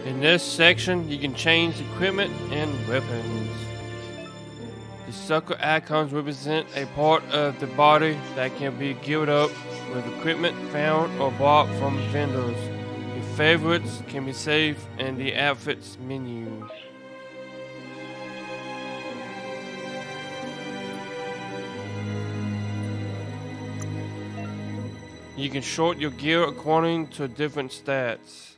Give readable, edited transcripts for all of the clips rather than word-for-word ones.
In this section, you can change equipment and weapons. The circle icons represent a part of the body that can be geared up with equipment found or bought from vendors. Your favorites can be saved in the outfits menu. You can sort your gear according to different stats.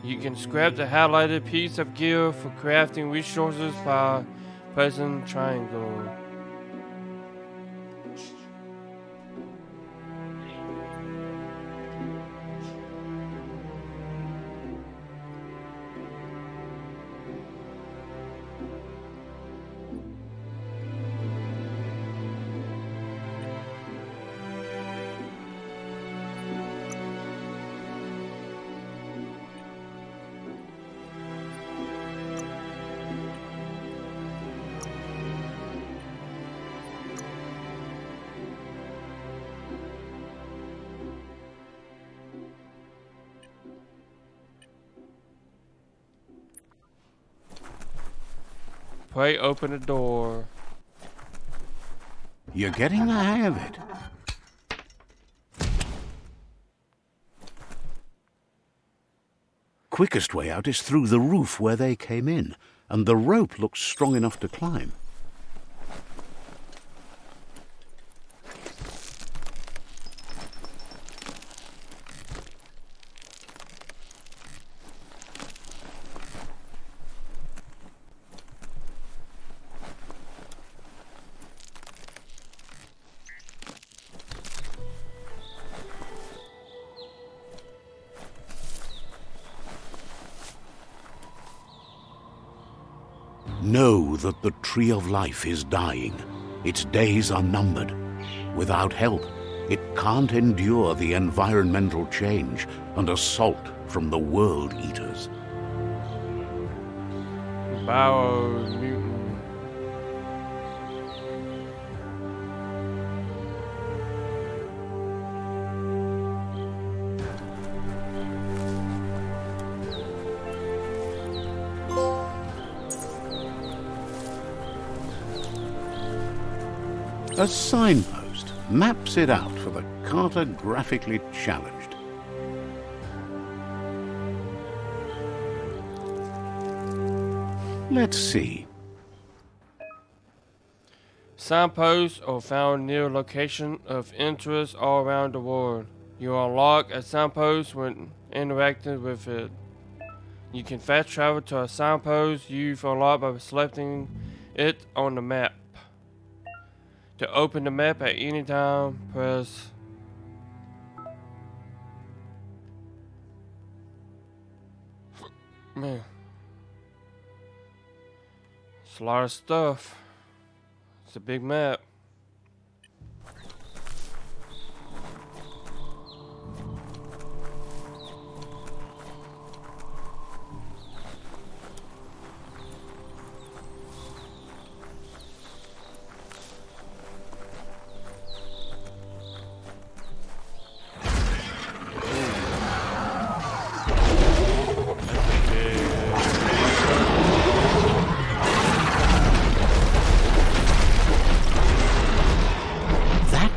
You can scrap the highlighted piece of gear for crafting resources by pressing triangle. Pray open the door. You're getting the hang of it. Quickest way out is through the roof where they came in, and the rope looks strong enough to climb. Know that the tree of life is dying. Its days are numbered. Without help, it can't endure the environmental change and assault from the WorldEaters. BioMutant. A signpost maps it out for the cartographically challenged. Let's see. Signposts are found near location of interest all around the world. You unlock a signpost when interacting with it. You can fast travel to a signpost you've unlocked by selecting it on the map. To open the map at any time, press man. It's a lot of stuff. It's a big map.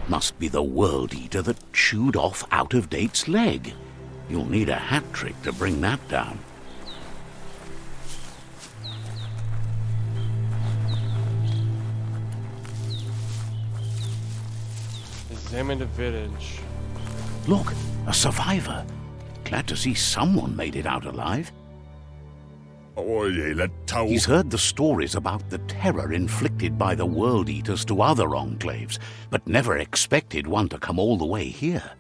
Must be the WorldEater that chewed off Out-of-Date's leg. You'll need a hat trick to bring that down. Examine the village. Look, a survivor. Glad to see someone made it out alive. He's heard the stories about the terror inflicted by the WorldEaters to other enclaves, but never expected one to come all the way here.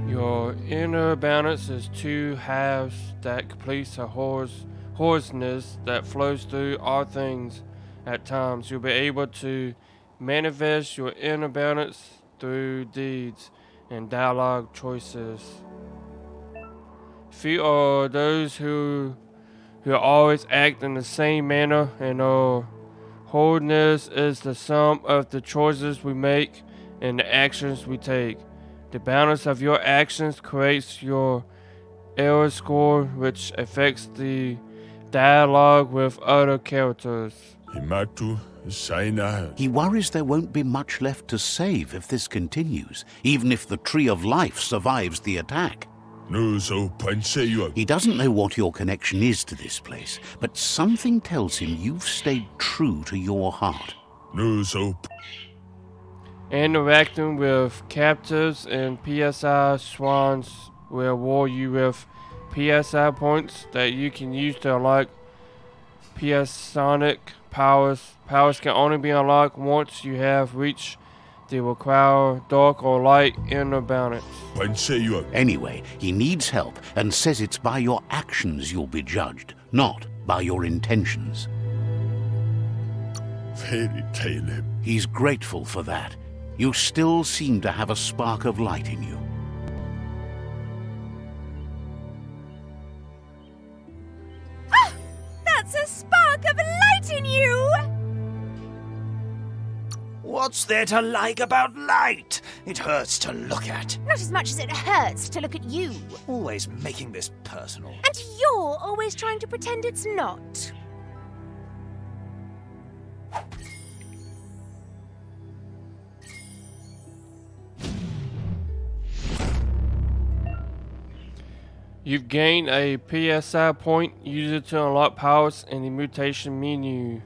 Your inner balance is two halves that completes a hoarseness that flows through all things. At times, you'll be able to manifest your inner balance through deeds and dialogue choices. Few are those who always act in the same manner, and our wholeness is the sum of the choices we make and the actions we take. The balance of your actions creates your error score, which affects the dialogue with other characters. He worries there won't be much left to save if this continues, even if the Tree of Life survives the attack. He doesn't know what your connection is to this place, but something tells him you've stayed true to your heart. Interacting with captives and PSI swans will reward you with PSI points that you can use to unlock Psionic powers. Powers can only be unlocked once you have reached the required dark or light inner balance. Anyway, he needs help and says it's by your actions you'll be judged, not by your intentions. He's grateful for that. You still seem to have a spark of light in you. Ah! That's a spark of light in you! What's there to like about light? It hurts to look at. Not as much as it hurts to look at you. Always making this personal. And you're always trying to pretend it's not. You've gained a PSI point. Use it to unlock powers in the mutation menu.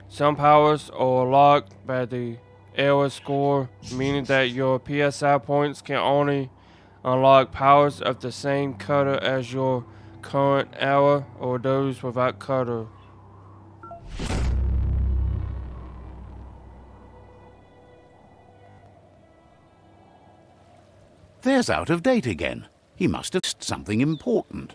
Some powers are locked by the error score, meaning that your PSI points can only unlock powers of the same color as your current error or those without color. There's Out of Date again. He must have missed something important.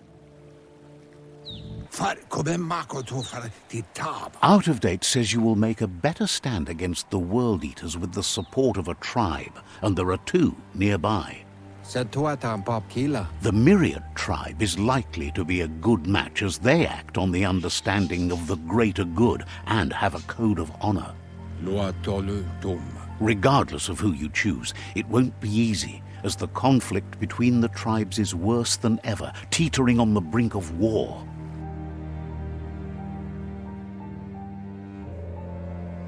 Out of Date says you will make a better stand against the WorldEaters with the support of a tribe, and there are 2 nearby. The Myriad tribe is likely to be a good match as they act on the understanding of the greater good and have a code of honor. Regardless of who you choose, it won't be easy, as the conflict between the tribes is worse than ever, teetering on the brink of war.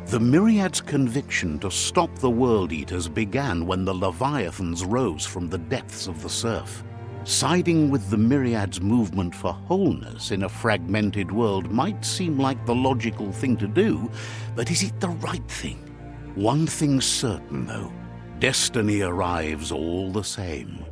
The Myriad's conviction to stop the WorldEaters began when the Leviathans rose from the depths of the surf. Siding with the Myriad's movement for wholeness in a fragmented world might seem like the logical thing to do, but is it the right thing? One thing's certain, though. Destiny arrives all the same.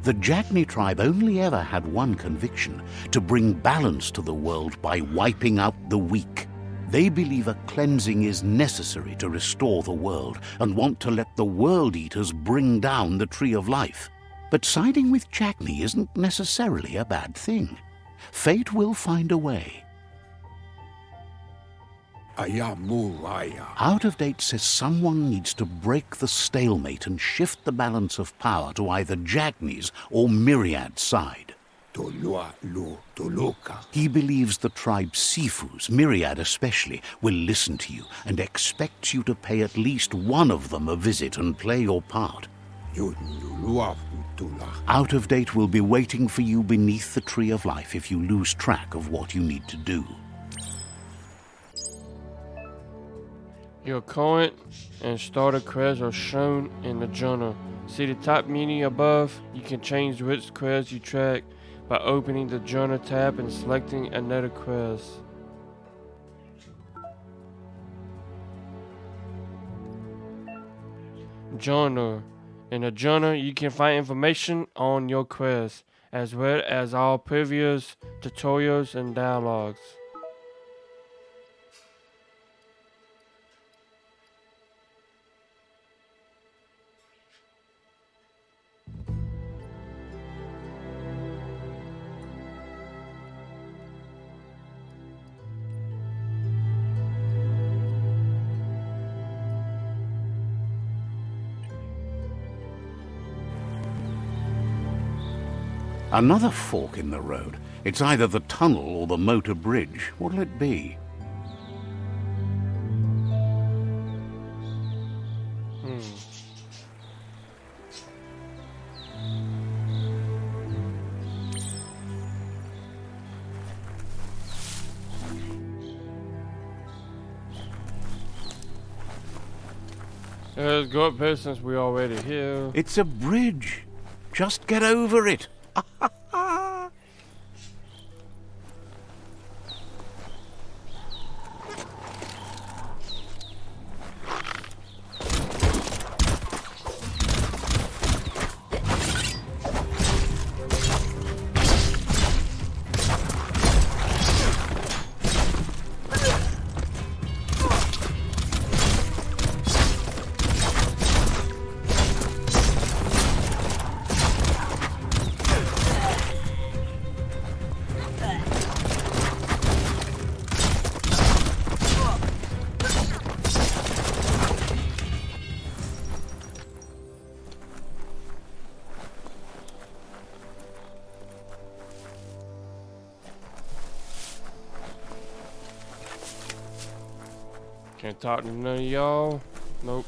The Jagni tribe only ever had one conviction: to bring balance to the world by wiping out the weak. They believe a cleansing is necessary to restore the world and want to let the WorldEaters bring down the Tree of Life. But siding with Jagni isn't necessarily a bad thing. Fate will find a way. Out of Date says someone needs to break the stalemate and shift the balance of power to either Jagni's or Myriad's side. He believes the tribe Sifus, Myriad especially, will listen to you and expects you to pay at least one of them a visit and play your part. Out of Date will be waiting for you beneath the Tree of Life if you lose track of what you need to do. Your current and starter quests are shown in the journal. See the top menu above? You can change which quest you track by opening the journal tab and selecting another quest. Journal. In the journal, you can find information on your quest, as well as all previous tutorials and dialogues. Another fork in the road. It's either the tunnel or the motor bridge. What'll it be? Let's go up here since we're already here. It's a bridge. Just get over it. Can't talk to none of y'all. Nope.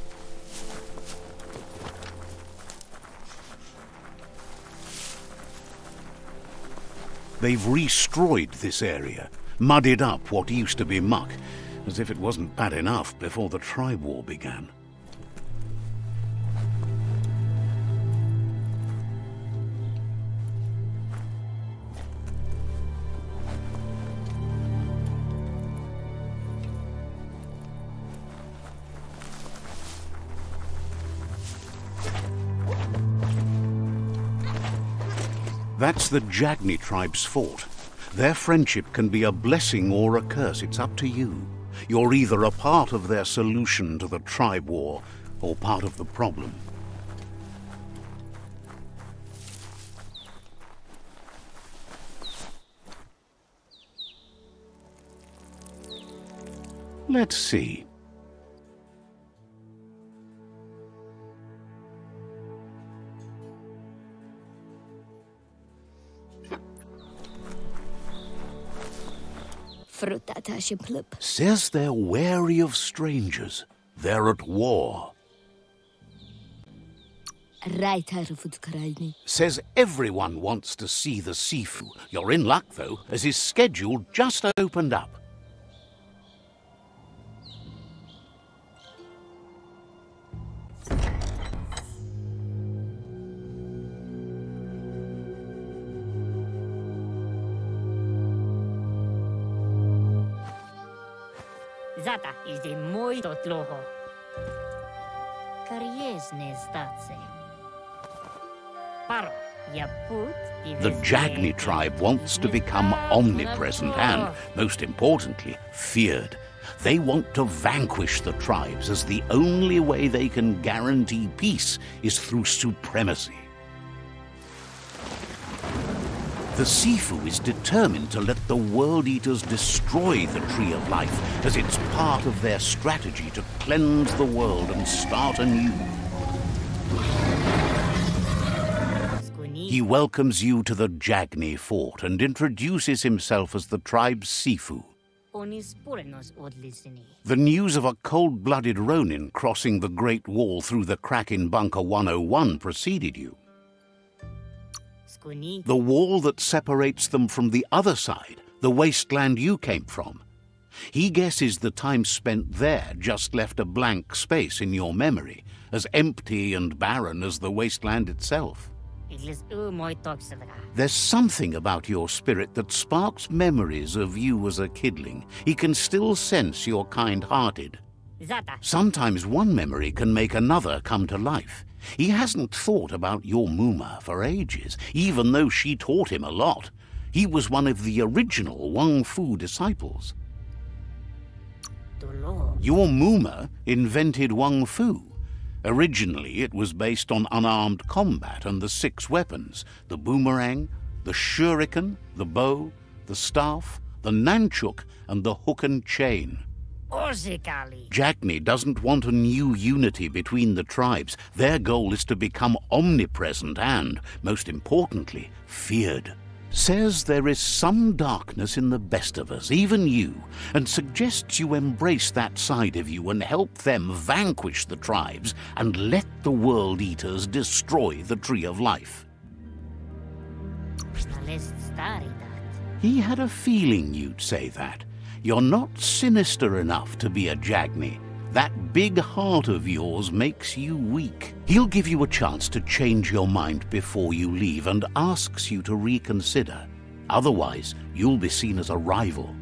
They've destroyed this area, muddied up what used to be muck, as if it wasn't bad enough before the tribe war began. That's the Jagni tribe's fort. Their friendship can be a blessing or a curse. It's up to you. You're either a part of their solution to the tribe war or part of the problem. Let's see. Says they're wary of strangers. They're at war. Says everyone wants to see the Sifu. You're in luck, though, as his schedule just opened up. Zata is the muito tloho. Kariesne stace. Paro, ya put. The Jagni tribe wants to become omnipresent and, most importantly, feared. They want to vanquish the tribes, as the only way they can guarantee peace is through supremacy. The Sifu is determined to let the WorldEaters destroy the Tree of Life, as it's part of their strategy to cleanse the world and start anew. He welcomes you to the Jagni fort and introduces himself as the tribe's Sifu. The news of a cold-blooded Ronin crossing the Great Wall through the crack in Bunker 101 preceded you. The wall that separates them from the other side, the wasteland you came from. He guesses the time spent there just left a blank space in your memory, as empty and barren as the wasteland itself. There's something about your spirit that sparks memories of you as a kidling. He can still sense you're kind-hearted. Sometimes one memory can make another come to life. He hasn't thought about your Muma for ages, even though she taught him a lot. He was one of the original Wang Fu disciples. Your Muma invented Wang Fu. Originally, it was based on unarmed combat and the 6 weapons: the boomerang, the shuriken, the bow, the staff, the nunchuk, and the hook and chain. Jagni doesn't want a new unity between the tribes. Their goal is to become omnipresent and, most importantly, feared. Says there is some darkness in the best of us, even you, and suggests you embrace that side of you and help them vanquish the tribes and let the WorldEaters destroy the Tree of Life. He had a feeling you'd say that. You're not sinister enough to be a Jagni. That big heart of yours makes you weak. He'll give you a chance to change your mind before you leave and asks you to reconsider. Otherwise, you'll be seen as a rival.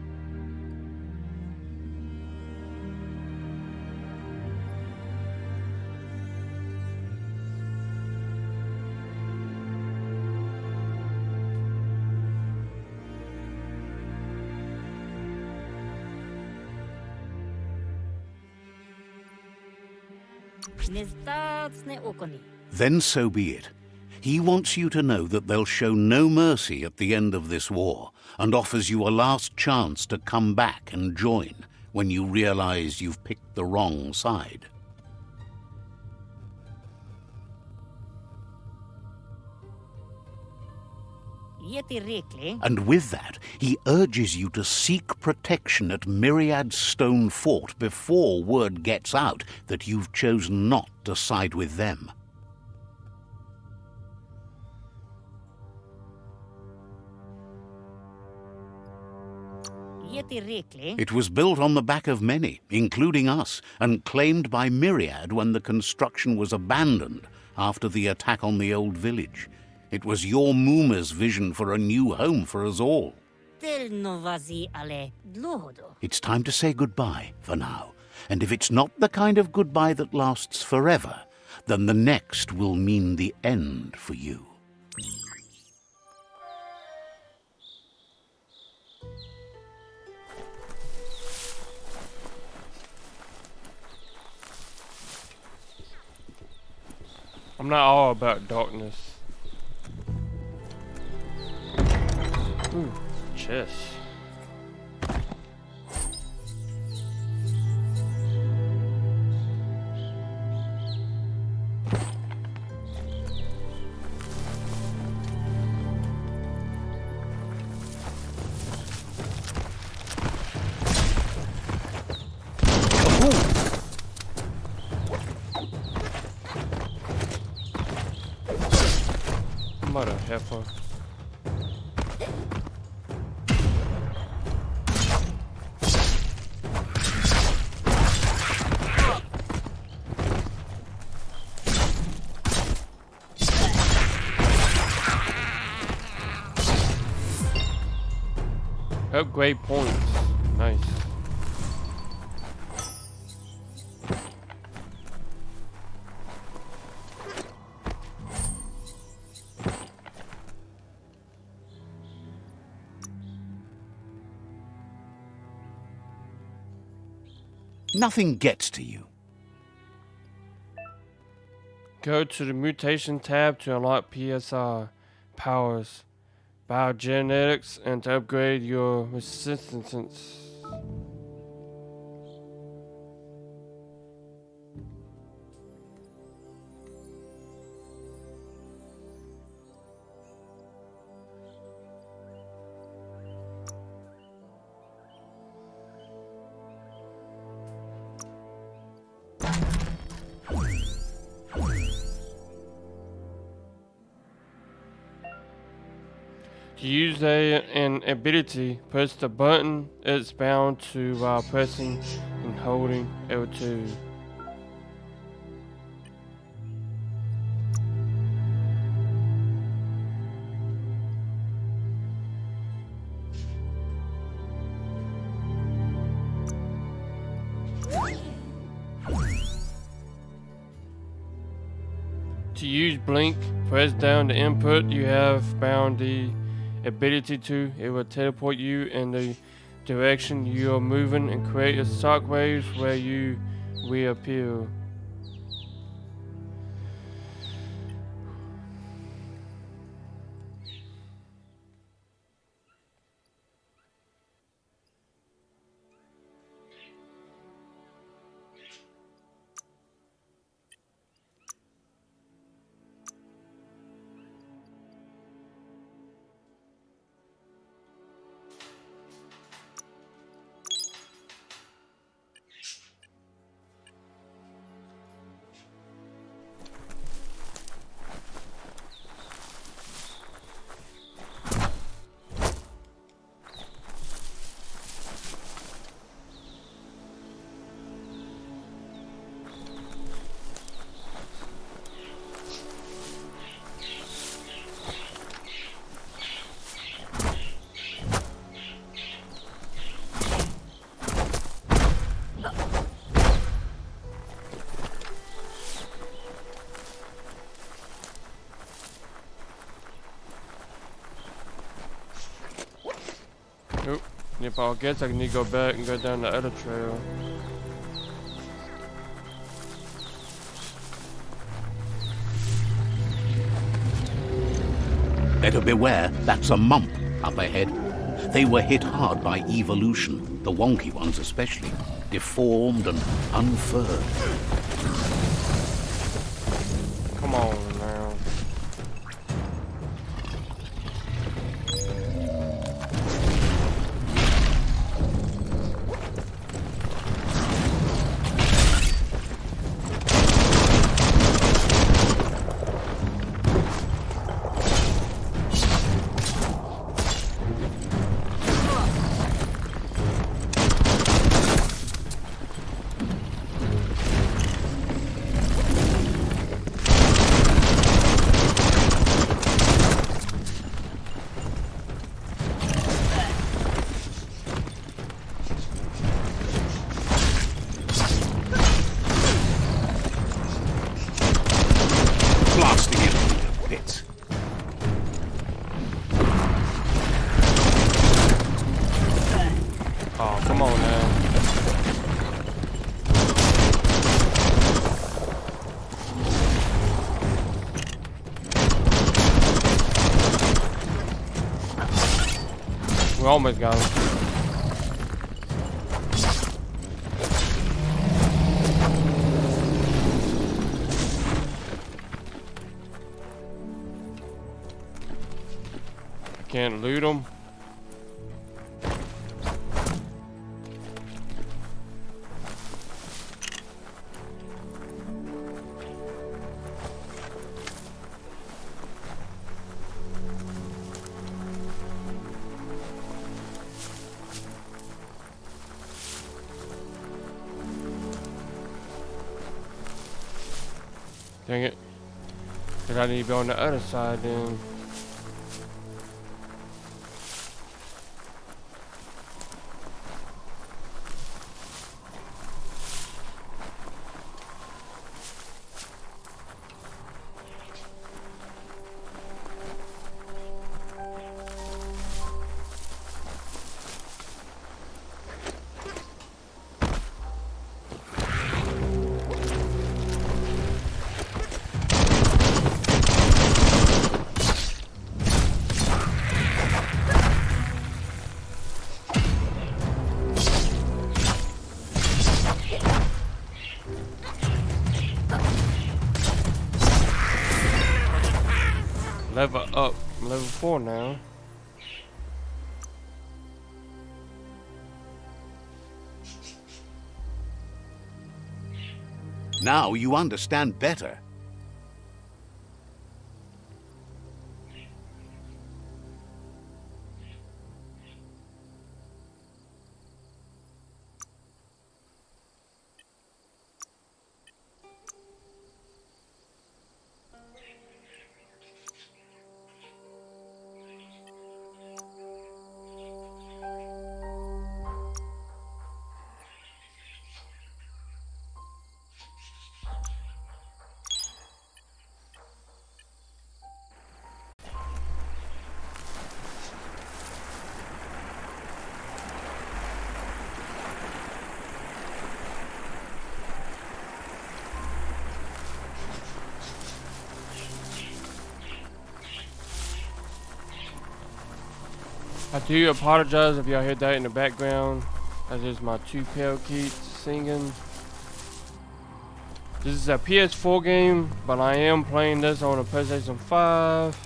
Then so be it. He wants you to know that they'll show no mercy at the end of this war, and offers you a last chance to come back and join when you realize you've picked the wrong side. And with that, he urges you to seek protection at Myriad Stone Fort before word gets out that you've chosen not to side with them. It was built on the back of many, including us, and claimed by Myriad when the construction was abandoned after the attack on the old village. It was your Mooma's vision for a new home for us all. It's time to say goodbye for now. And if it's not the kind of goodbye that lasts forever, then the next will mean the end for you. I'm not all about darkness. Ooh, chest. Mother heifer. Upgrade points. Nice. Nothing gets to you. Go to the mutation tab to unlock PSI powers, biogenetics, and to upgrade your resistance. To use an ability, press the button it's bound to while pressing and holding L2. To use blink, press down the input you have bound the ability to. It will teleport you in the direction you are moving and create a shockwave where you reappear. Yep, I guess I need to go back and go down the other trail. Better beware, that's a mump up ahead. They were hit hard by evolution, the wonky ones especially, deformed and unfurred. Come on now. Blasting it into bits. Oh, come on now. We almost got him. Can't loot them. Dang it. Cause I need to be on the other side then. Level up. I'm level 4 now. Now you understand better. I do apologize if y'all hear that in the background. That is my 2 parakeets singing. This is a PS4 game, but I am playing this on a PlayStation 5.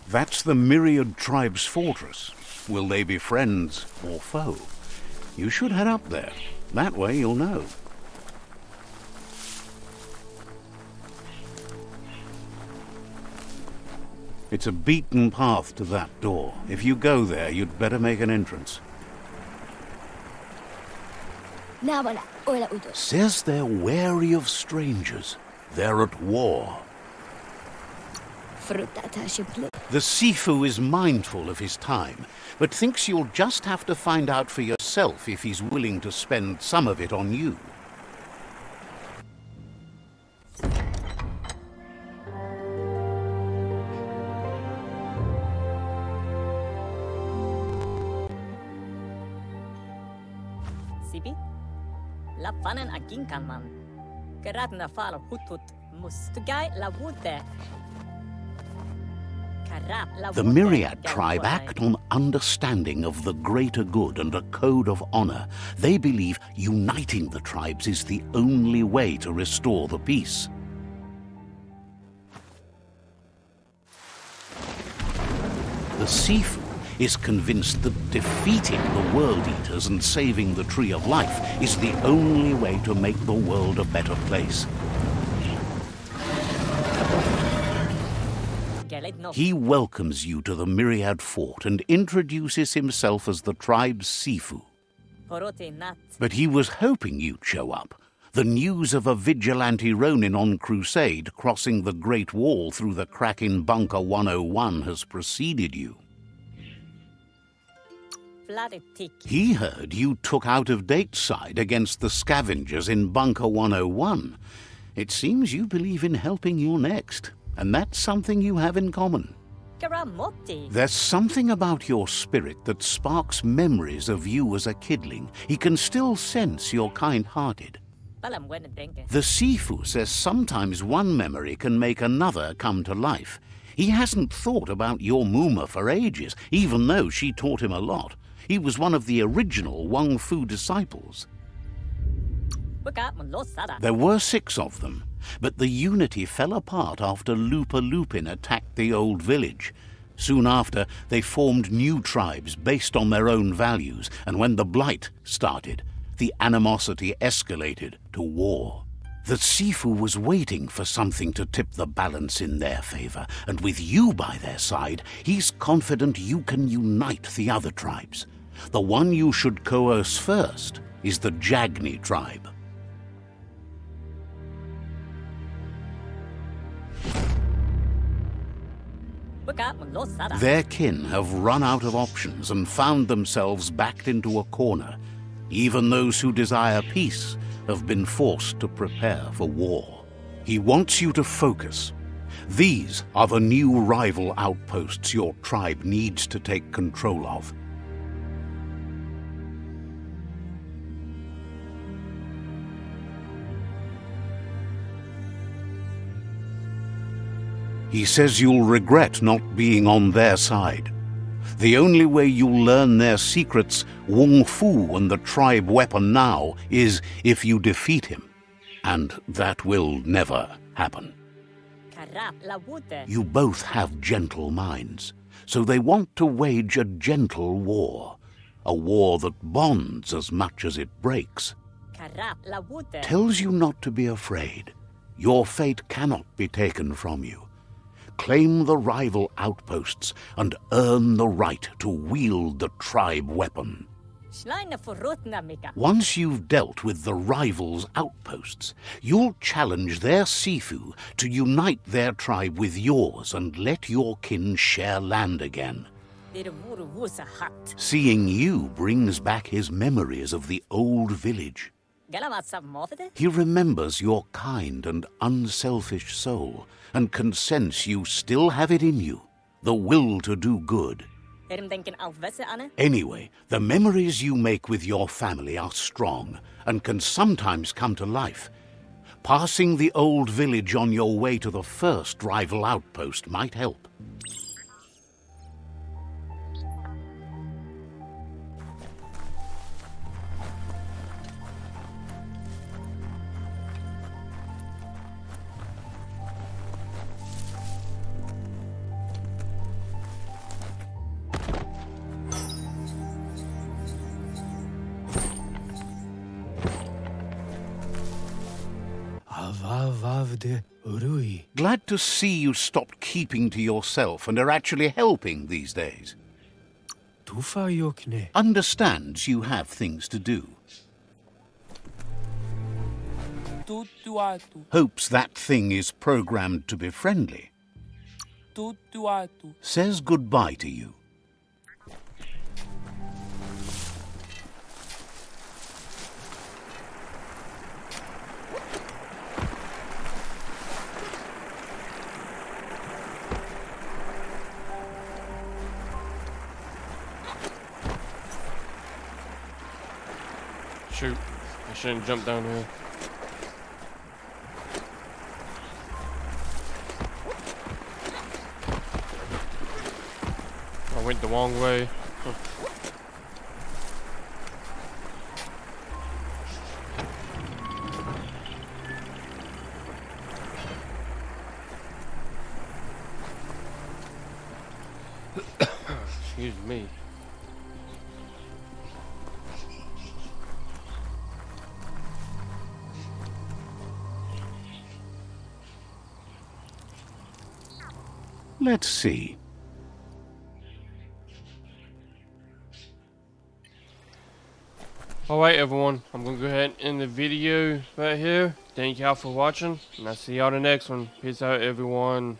That's the Myriad Tribe's fortress. Will they be friends or foe? You should head up there. That way you'll know. It's a beaten path to that door. If you go there, you'd better make an entrance. Says they're wary of strangers. They're at war. The Sifu is mindful of his time, but thinks you'll just have to find out for yourself if he's willing to spend some of it on you. Sibi? La fanen aginkanman. Geratna fal hutut mustugai la wute. The Myriad tribe act on understanding of the greater good and a code of honor. They believe uniting the tribes is the only way to restore the peace. The Sifu is convinced that defeating the World-Eaters and saving the Tree of Life is the only way to make the world a better place. He welcomes you to the Myriad Fort and introduces himself as the tribe's Sifu. But he was hoping you'd show up. The news of a vigilante Ronin on crusade crossing the Great Wall through the crack in Bunker 101 has preceded you. He heard you took out-of-date side against the scavengers in Bunker 101. It seems you believe in helping your next. And that's something you have in common. There's something about your spirit that sparks memories of you as a kidling. He can still sense you're kind-hearted. The Sifu says sometimes one memory can make another come to life. He hasn't thought about your Muma for ages, even though she taught him a lot. He was one of the original Wang Fu disciples. There were 6 of them. But the unity fell apart after Lupa Lupin attacked the old village. Soon after, they formed new tribes based on their own values, and when the Blight started, the animosity escalated to war. The Sifu was waiting for something to tip the balance in their favor, and with you by their side, he's confident you can unite the other tribes. The one you should coerce first is the Jagni tribe. Their kin have run out of options and found themselves backed into a corner. Even those who desire peace have been forced to prepare for war. He wants you to focus. These are the new rival outposts your tribe needs to take control of. He says you'll regret not being on their side. The only way you'll learn their secrets, Wung Fu and the tribe weapon now, is if you defeat him. And that will never happen. You both have gentle minds, so they want to wage a gentle war. A war that bonds as much as it breaks. Tells you not to be afraid. Your fate cannot be taken from you. Claim the rival outposts and earn the right to wield the tribe weapon. Once you've dealt with the rivals' outposts, you'll challenge their Sifu to unite their tribe with yours and let your kin share land again. Seeing you brings back his memories of the old village. He remembers your kind and unselfish soul, and can sense you still have it in you, the will to do good. Anyway, the memories you make with your family are strong, and can sometimes come to life. Passing the old village on your way to the first rival outpost might help. Glad to see you stopped keeping to yourself and are actually helping these days. Understands you have things to do. Hopes that thing is programmed to be friendly. Says goodbye to you. shoot. I shouldn't jump down here. I went the wrong way. Excuse me. Let's see. Alright everyone, I'm gonna go ahead and end the video right here. Thank y'all for watching, and I'll see y'all in the next one. Peace out everyone.